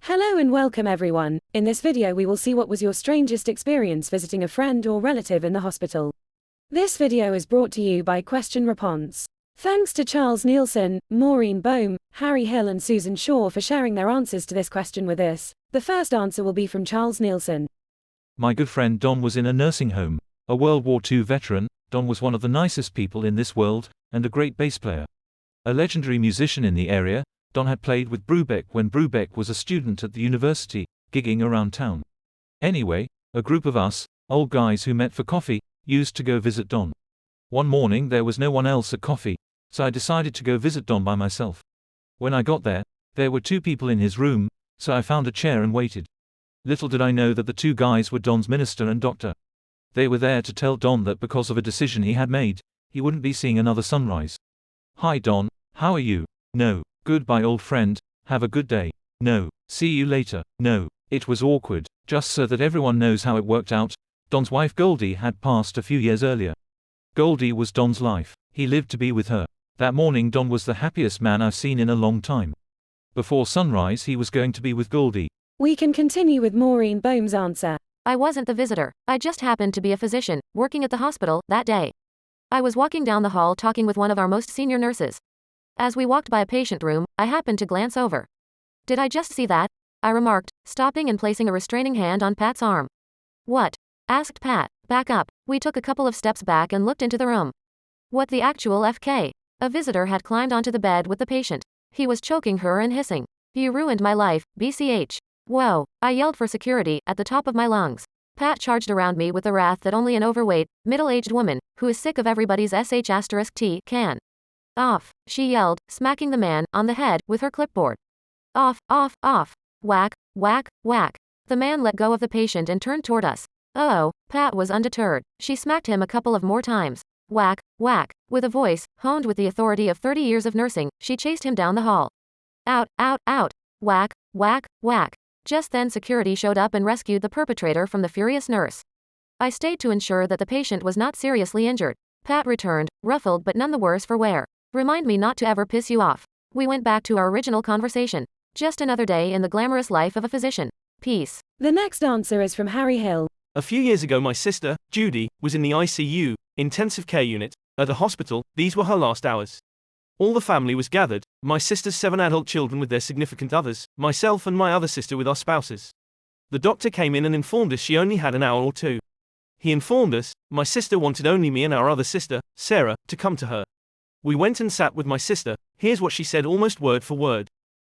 Hello and welcome everyone. In this video we will see what was your strangest experience visiting a friend or relative in the hospital. This video is brought to you by Question Response. Thanks to Charles Neilsen, Maureen Bohm, Harry Hill and Susan Shaw for sharing their answers to this question with us. The first answer will be from Charles Neilsen. My good friend Don was in a nursing home. A World War II veteran, Don was one of the nicest people in this world, and a great bass player. A legendary musician in the area, Don had played with Brubeck when Brubeck was a student at the university, gigging around town. Anyway, a group of us, old guys who met for coffee, used to go visit Don. One morning there was no one else at coffee, so I decided to go visit Don by myself. When I got there were two people in his room, so I found a chair and waited. Little did I know that the two guys were Don's minister and doctor. They were there to tell Don that because of a decision he had made, he wouldn't be seeing another sunrise. Hi Don, how are you? No. Goodbye old friend, have a good day. No. See you later. No. It was awkward. Just so that everyone knows how it worked out, Don's wife Goldie had passed a few years earlier. Goldie was Don's life. He lived to be with her. That morning Don was the happiest man I've seen in a long time. Before sunrise he was going to be with Goldie. We can continue with Maureen Bohm's answer. I wasn't the visitor. I just happened to be a physician, working at the hospital, that day. I was walking down the hall talking with one of our most senior nurses. As we walked by a patient room, I happened to glance over. Did I just see that? I remarked, stopping and placing a restraining hand on Pat's arm. What? Asked Pat. Back up. We took a couple of steps back and looked into the room. What the actual FK? A visitor had climbed onto the bed with the patient. He was choking her and hissing. You ruined my life, BCH. Whoa. I yelled for security at the top of my lungs. Pat charged around me with the wrath that only an overweight, middle-aged woman, who is sick of everybody's sh*t, can. Off, she yelled, smacking the man on the head with her clipboard. Off, off, off. Whack, whack, whack. The man let go of the patient and turned toward us. Uh-oh, Pat was undeterred. She smacked him a couple of more times. Whack, whack. With a voice honed with the authority of 30 years of nursing, she chased him down the hall. Out, out, out. Whack, whack, whack. Just then security showed up and rescued the perpetrator from the furious nurse. I stayed to ensure that the patient was not seriously injured. Pat returned, ruffled but none the worse for wear. Remind me not to ever piss you off. We went back to our original conversation. Just another day in the glamorous life of a physician. Peace. The next answer is from Harry Hill. A few years ago my sister, Judy, was in the ICU, intensive care unit, at a hospital. These were her last hours. All the family was gathered, my sister's 7 adult children with their significant others, myself and my other sister with our spouses. The doctor came in and informed us she only had an hour or two. He informed us, my sister wanted only me and our other sister, Sarah, to come to her. We went and sat with my sister. Here's what she said almost word for word.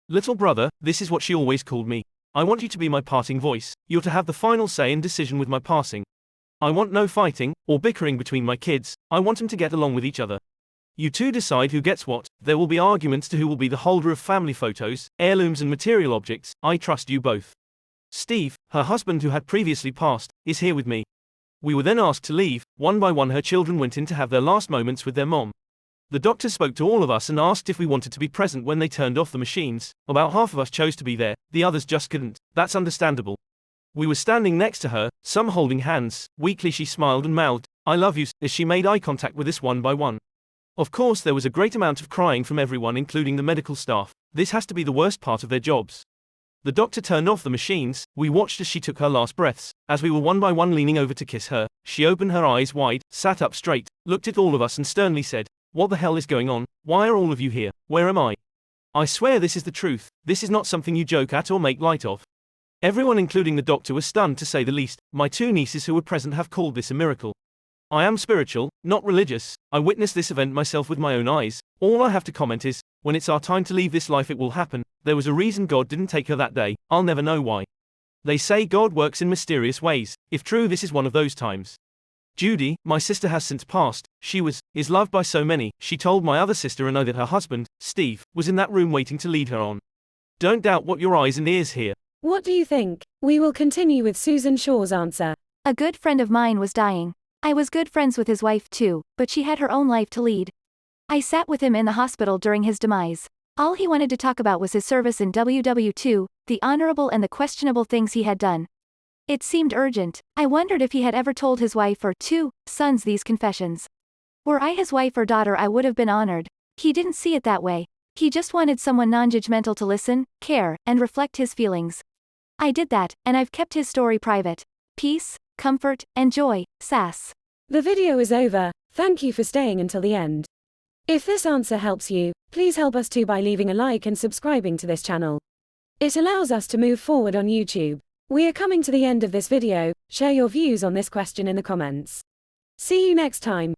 Little brother, this is what she always called me. I want you to be my parting voice. You're to have the final say and decision with my passing. I want no fighting or bickering between my kids. I want them to get along with each other. You two decide who gets what. There will be arguments to who will be the holder of family photos, heirlooms and material objects. I trust you both. Steve, her husband who had previously passed, is here with me. We were then asked to leave. One by one her children went in to have their last moments with their mom. The doctor spoke to all of us and asked if we wanted to be present when they turned off the machines. About half of us chose to be there, the others just couldn't. That's understandable. We were standing next to her, some holding hands. Weakly she smiled and mouthed, I love you, as she made eye contact with us one by one. Of course there was a great amount of crying from everyone including the medical staff. This has to be the worst part of their jobs. The doctor turned off the machines. We watched as she took her last breaths. As we were one by one leaning over to kiss her, she opened her eyes wide, sat up straight, looked at all of us and sternly said, what the hell is going on? Why are all of you here? Where am I? I swear this is the truth. This is not something you joke at or make light of. Everyone including the doctor was stunned to say the least. My two nieces who were present have called this a miracle. I am spiritual, not religious. I witnessed this event myself with my own eyes. All I have to comment is, when it's our time to leave this life it will happen. There was a reason God didn't take her that day. I'll never know why. They say God works in mysterious ways. If true, this is one of those times. Judy, my sister has since passed. She is loved by so many. She told my other sister and I that her husband, Steve, was in that room waiting to lead her on. Don't doubt what your eyes and ears hear. What do you think? We will continue with Susan Shaw's answer. A good friend of mine was dying. I was good friends with his wife too, but she had her own life to lead. I sat with him in the hospital during his demise. All he wanted to talk about was his service in WWII, the honorable and the questionable things he had done. It seemed urgent. I wondered if he had ever told his wife or two sons these confessions. Were I his wife or daughter I would have been honored. He didn't see it that way. He just wanted someone non-judgmental to listen, care, and reflect his feelings. I did that, and I've kept his story private. Peace, comfort, and joy, Sass. The video is over. Thank you for staying until the end. If this answer helps you, please help us too by leaving a like and subscribing to this channel. It allows us to move forward on YouTube. We are coming to the end of this video. Share your views on this question in the comments. See you next time.